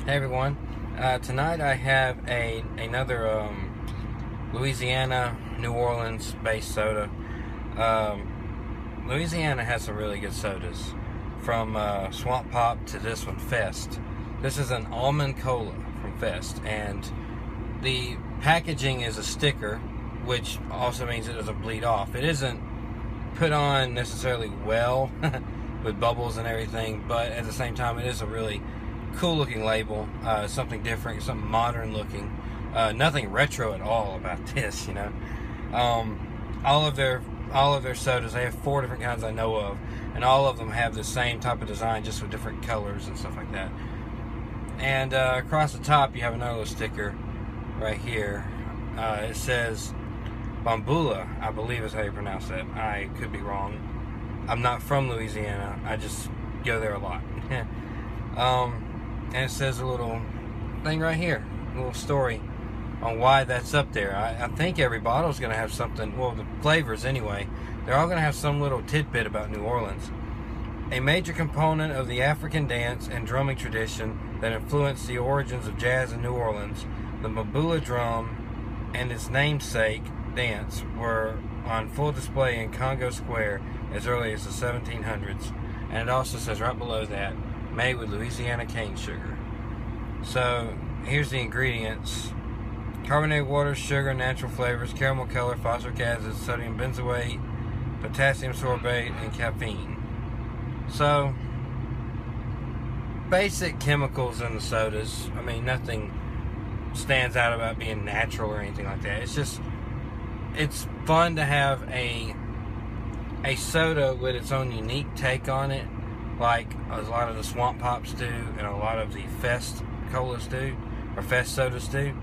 Hey everyone, tonight I have another Louisiana, New Orleans based soda. Louisiana has some really good sodas, from Swamp Pop to this one, Fest. This is an almond cola from Fest, and the packaging is a sticker, which also means it doesn't bleed off. It isn't put on necessarily well with bubbles and everything, but at the same time it is a really cool looking label, something different, something modern looking, nothing retro at all about this, you know. All of their sodas, they have 4 different kinds I know of, and all of them have the same type of design, just with different colors and stuff like that. And across the top you have another little sticker right here. It says Bambula, I believe is how you pronounce that. I could be wrong. I'm not from Louisiana, I just go there a lot. And it says a little thing right here, a little story on why that's up there. I think every bottle is going to have something, well, the flavors anyway, they're all going to have some little tidbit about New Orleans. A major component of the African dance and drumming tradition that influenced the origins of jazz in New Orleans, the Mbula drum and its namesake dance were on full display in Congo Square as early as the 1700s. And it also says right below that, made with Louisiana cane sugar. So here's the ingredients: carbonated water, sugar, natural flavors, caramel color, phosphoric acid, sodium benzoate, potassium sorbate, and caffeine. So basic chemicals in the sodas. I mean, nothing stands out about being natural or anything like that. It's just, it's fun to have a soda with its own unique take on it, like a lot of the Swamp Pops do, and a lot of the Fest colas do, or Fest sodas do.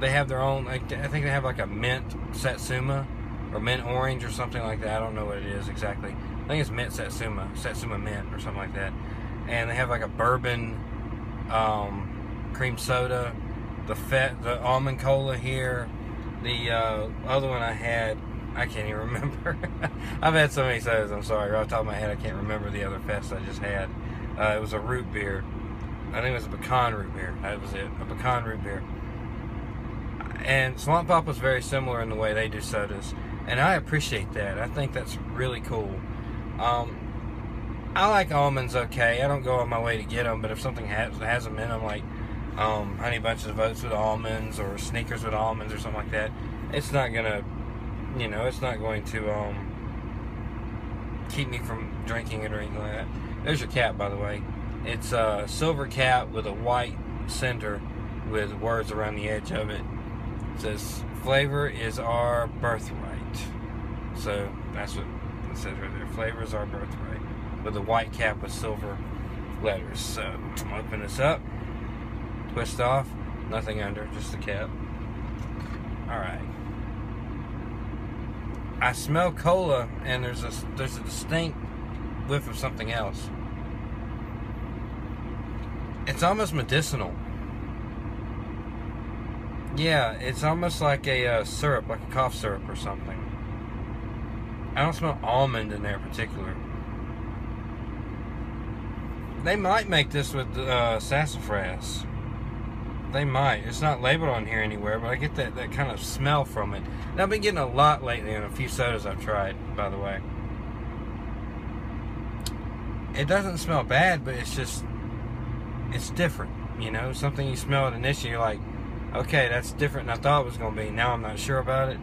They have their own, like, I think they have like a mint satsuma, or mint orange, or something like that. I don't know what it is exactly. I think it's mint satsuma mint, or something like that. And they have like a bourbon cream soda, the almond cola here. The other one I had, I can't even remember. I've had so many sodas, I'm sorry. Right off the top of my head, I can't remember the other Fest I just had. It was a root beer. I think it was a pecan root beer. That was it, a pecan root beer. And Swamp Pop was very similar in the way they do sodas, and I appreciate that. I think that's really cool. I like almonds okay. I don't go on my way to get them, but if something has them in them, like Honey Bunches of Oats with almonds, or Sneakers with almonds, or something like that, it's not gonna, you know, it's not going to keep me from drinking it or anything like that. There's your cap, by the way. It's a silver cap with a white center with words around the edge of it. It says, "Flavor is our birthright." So that's what it says right there. Flavor is our birthright, with a white cap with silver letters. So I'm gonna open this up, twist off, nothing under, just the cap. All right. I smell cola, and there's a distinct whiff of something else. It's almost medicinal. Yeah, it's almost like a syrup, like a cough syrup or something. I don't smell almond in there in particular. They might make this with sassafras. They might. It's not labeled on here anywhere, but I get that kind of smell from it. And I've been getting a lot lately in a few sodas I've tried, by the way. It doesn't smell bad, but it's just, it's different, you know? Something you smell it initially, you're like, okay, that's different than I thought it was going to be. Now I'm not sure about it.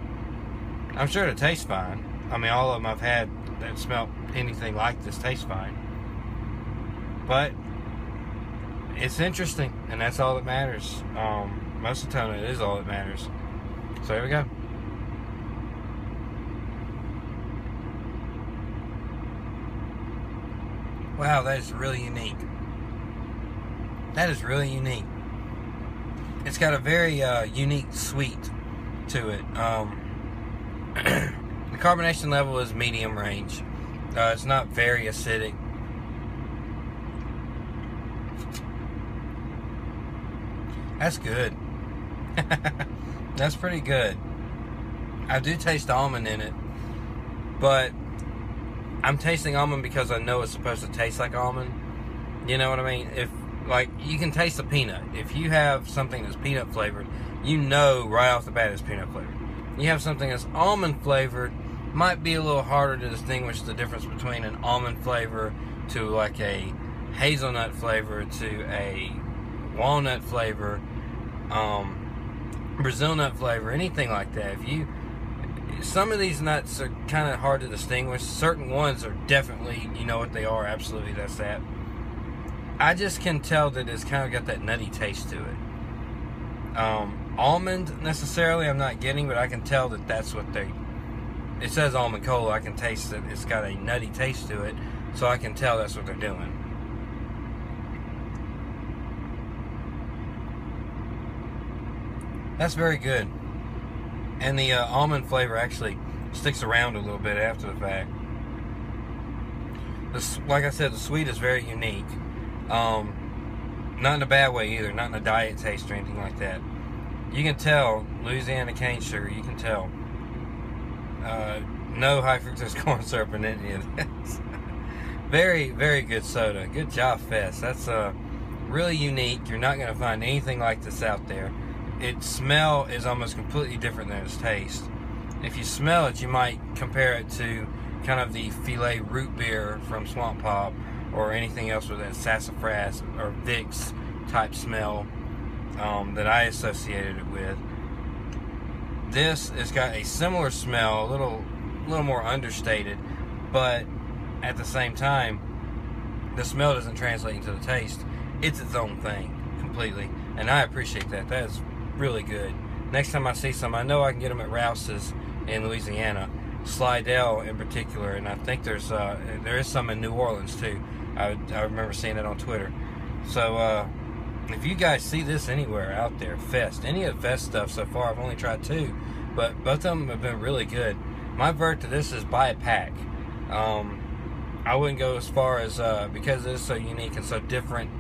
I'm sure it tastes fine. I mean, all of them I've had that smell anything like this taste fine. But it's interesting, and that's all that matters. Most of the time, it is all that matters. So here we go. Wow, that is really unique. That is really unique. It's got a very unique sweet to it. The carbonation level is medium range. It's not very acidic. That's good. That's pretty good. I do taste almond in it, but I'm tasting almond because I know it's supposed to taste like almond. You know what I mean? like, you can taste the peanut. If you have something that's peanut flavored, you know right off the bat it's peanut flavored. You have something that's almond flavored, might be a little harder to distinguish the difference between an almond flavor to like a hazelnut flavor to a walnut flavor, Brazil nut flavor, anything like that. Some of these nuts are kind of hard to distinguish. Certain ones are definitely, you know what they are, absolutely, that's that. I just can tell that it's kind of got that nutty taste to it. Almond, necessarily, I'm not getting, but I can tell that that's what it says almond cola. I can taste that it's got a nutty taste to it, so I can tell that's what they're doing. That's very good. And the almond flavor actually sticks around a little bit after the fact. Like I said, the sweet is very unique. Not in a bad way either. Not in a diet taste or anything like that. You can tell Louisiana cane sugar. You can tell. No high fructose corn syrup in any of this. Very, very good soda. Good job, Fest. That's really unique. You're not going to find anything like this out there. Its smell is almost completely different than its taste. If you smell it, you might compare it to kind of the filet root beer from Swamp Pop, or anything else with that sassafras or Vicks type smell that I associated it with. This has got a similar smell, a little more understated, but at the same time, the smell doesn't translate into the taste. It's its own thing completely, and I appreciate that. That is really good. Next time I see some, I know I can get them at Rouse's in Louisiana, Slidell in particular, and I think there is some in New Orleans too. I remember seeing it on Twitter. So if you guys see this anywhere out there, Fest, any of the Fest stuff so far, I've only tried 2, but both of them have been really good. My verdict to this is buy a pack. I wouldn't go as far as, because it is so unique and so different,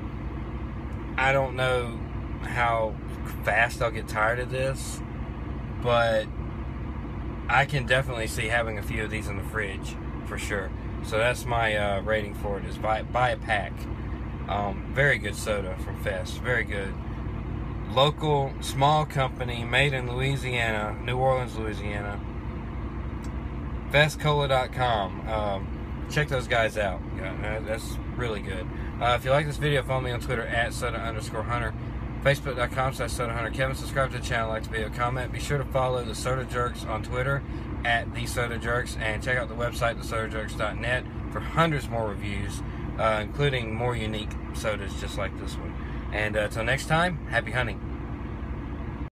I don't know how fast I'll get tired of this, but I can definitely see having a few of these in the fridge for sure. So that's my rating for it, is buy a pack. Very good soda from Fest, very good. Local, small company, made in Louisiana, New Orleans, Louisiana. FestCola.com. Check those guys out. Yeah, that's really good. If you like this video, follow me on Twitter at @soda_hunter. Facebook.com/SodaHunter. Kevin, subscribe to the channel, like the video, comment. Be sure to follow the Soda Jerks on Twitter at @TheSodaJerks, and check out the website, thesodajerks.net, for hundreds more reviews, including more unique sodas just like this one. And until next time, happy hunting.